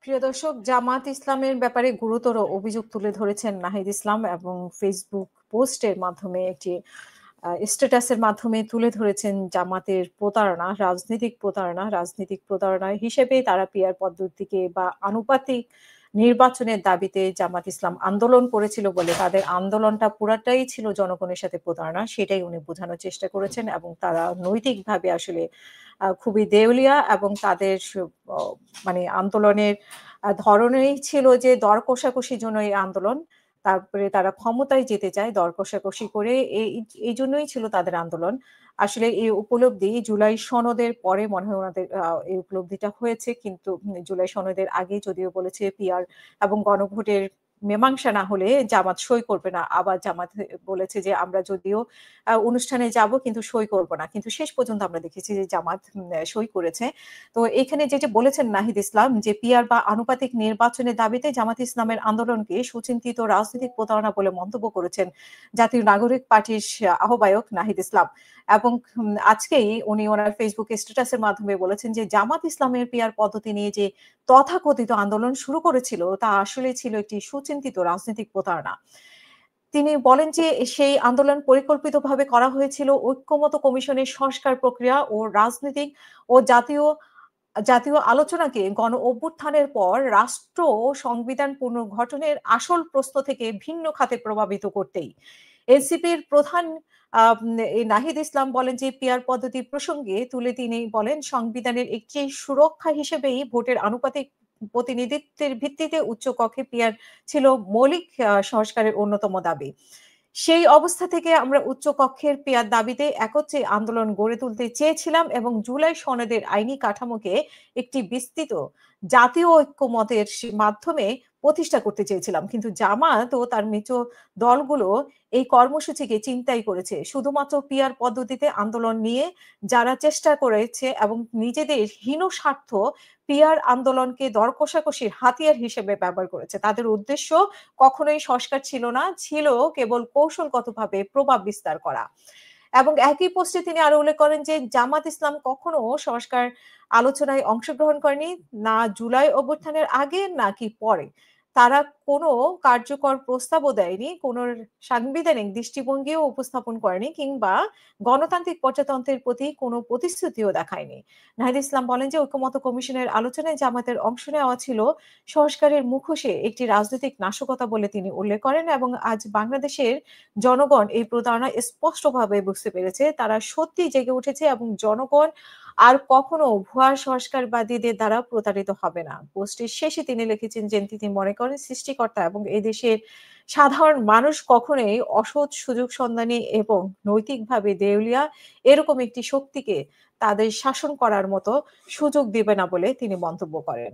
প্রিয় দর্শক, জামাত ইসলামের ব্যাপারে গুরুতর অভিযোগ তুলে ধরেছেন নাহিদ ইসলাম এবং ফেসবুক পোস্টের মাধ্যমে একটি স্ট্যাটাসের মাধ্যমে তুলে ধরেছেন জামাতের প্রতারণা, রাজনৈতিক প্রতারণা হিসেবে তারা পিআর পদ্ধতিকে বা আনুপাতিক নির্বাচনের দাবিতে জামাত ইসলাম আন্দোলন করেছিল বলে তাদের আন্দোলনটা পুরাটাই ছিল জনগণের সাথে প্রতারণা, সেটাই উনি বোঝানোর চেষ্টা করেছেন এবং তারা নৈতিকভাবে আসলে খুবই দেউলিয়া এবং তাদের মানে আন্দোলনের ধরনেই ছিল যে দর কষাকষির জন্য এই আন্দোলন। তারপরে তারা ক্ষমতায় যেতে চায় দর কষাকষি করে। এইজন্যই ছিল তাদের আন্দোলন। আসলে এই উপলব্ধি জুলাই সনদের পরে মনে হয় উনাদের এই উপলব্ধিটা হয়েছে। কিন্তু জুলাই সনদের আগে যদিও বলেছে পিআর এবং গণভোটের মীমাংসা না হলে জামাত সই করবে না। আবার জামাত বলেছে যে আমরা যদিও অনুষ্ঠানে যাব কিন্তু সই করব না। কিন্তু শেষ পর্যন্ত আমরা দেখেছি যে জামাত সই করেছে। তো এখানে যেটা বলেছেন নাহিদ ইসলাম যে পিআর বা আনুপাতিক নির্বাচনের দাবিতে জামাত ইসলামের আন্দোলনকে সুচিন্তিত রাজনৈতিক প্রতারণা বলে মন্তব্য করেছেন জাতীয় নাগরিক পার্টির আহ্বায়ক নাহিদ ইসলাম। এবং আজকেই উনি ওনার ফেসবুক স্ট্যাটাসের মাধ্যমে বলেছেন যে জামাত ইসলামের পিআর পদ্ধতি নিয়ে যে তথাকথিত আন্দোলন শুরু করেছিল তা আসলে ছিল একটি সুচিন্তিত রাজনৈতিক প্রতারণা। তিনি বলেন যে সেই আন্দোলন পরিকল্পিতভাবে করা হয়েছিল ঐক্যমত কমিশনের সংস্কার প্রক্রিয়া ও রাজনৈতিক ও জাতীয় আলোচনাকে গণ অভ্যুত্থানের পর রাষ্ট্র ও সংবিধান পুনর্গঠনের আসল প্রশ্ন থেকে ভিন্ন খাতে প্রভাবিত করতেই। এনসিপির প্রধান এই নাহিদ ইসলাম বলেন যে পিআর পদ্ধতি প্রসঙ্গে তুলে তিনি বলেন সংবিধানের একটি সুরক্ষা হিসেবেই ভোটের আনুপাতিক প্রতিনিধিত্বের ভিত্তিতে উচ্চ কক্ষে পিআর ছিল মৌলিক সংস্কারের অন্যতম দাবি। সেই অবস্থা থেকে আমরা উচ্চ কক্ষের পিআর দাবিতে একত্রে আন্দোলন গড়ে তুলতে চেয়েছিলাম এবং জুলাই সনদের আইনি কাঠামোকে একটি বিস্তৃত জাতীয় ঐক্যমতের মাধ্যমে প্রতিষ্ঠা করতে চেয়েছিলাম। কিন্তু জামাত ও তার মিত্র দলগুলো এই কর্মসূচিকে চিন্তাই করেছে। শুধুমাত্র পিআর পদ্ধতিতে আন্দোলন নিয়ে যারা চেষ্টা করেছে এবং নিজেদের হীন স্বার্থ পিআর আন্দোলনকে দর কষাকষির হাতিয়ার হিসেবে ব্যবহার করেছে। তাদের উদ্দেশ্য কখনোই সংস্কার ছিল না, ছিল কেবল কৌশলগতভাবে প্রভাব বিস্তার করা। এবং একই পোস্টে তিনি আরো উল্লেখ করেন যে জামাত ইসলাম কখনো সংস্কার আলোচনায় অংশগ্রহণ করেনি, না জুলাই অভ্যুত্থানের আগে নাকি পরে। তারা কোনো কার্যকর প্রস্তাবও দেয়নি, কোনো সাংবিধানিক দৃষ্টিভঙ্গিও উপস্থাপন করেনি কিংবা গণতান্ত্রিক প্রজাতন্ত্রের প্রতি কোনো প্রতিশ্রুতিও দেখায়নি। নাহিদ ইসলাম বলেন যে ঐক্যমত কমিশনের আলোচনায় জামাতের অংশ নেওয়া ছিল সংস্কারের মুখোশে একটি রাজনৈতিক নাশকতা বলে তিনি উল্লেখ করেন এবং আজ বাংলাদেশের জনগণ এই প্রতারণা স্পষ্টভাবে বুঝতে পেরেছে। তারা সত্যিই জেগে উঠেছে এবং জনগণ আর কখনো ভুয়া সংস্কারবাদীদের দ্বারা প্রতারিত হবে না। পোস্টের শেষে তিনি লিখেছেন যে তিনি মনে করেন সৃষ্টিকর্তা এবং এদেশের সাধারণ মানুষ কখনোই অসৎ সুযোগ সন্ধানী এবং নৈতিকভাবে দেউলিয়া এরকম একটি শক্তিকে তাদের শাসন করার মতো সুযোগ দিবে না বলে তিনি মন্তব্য করেন।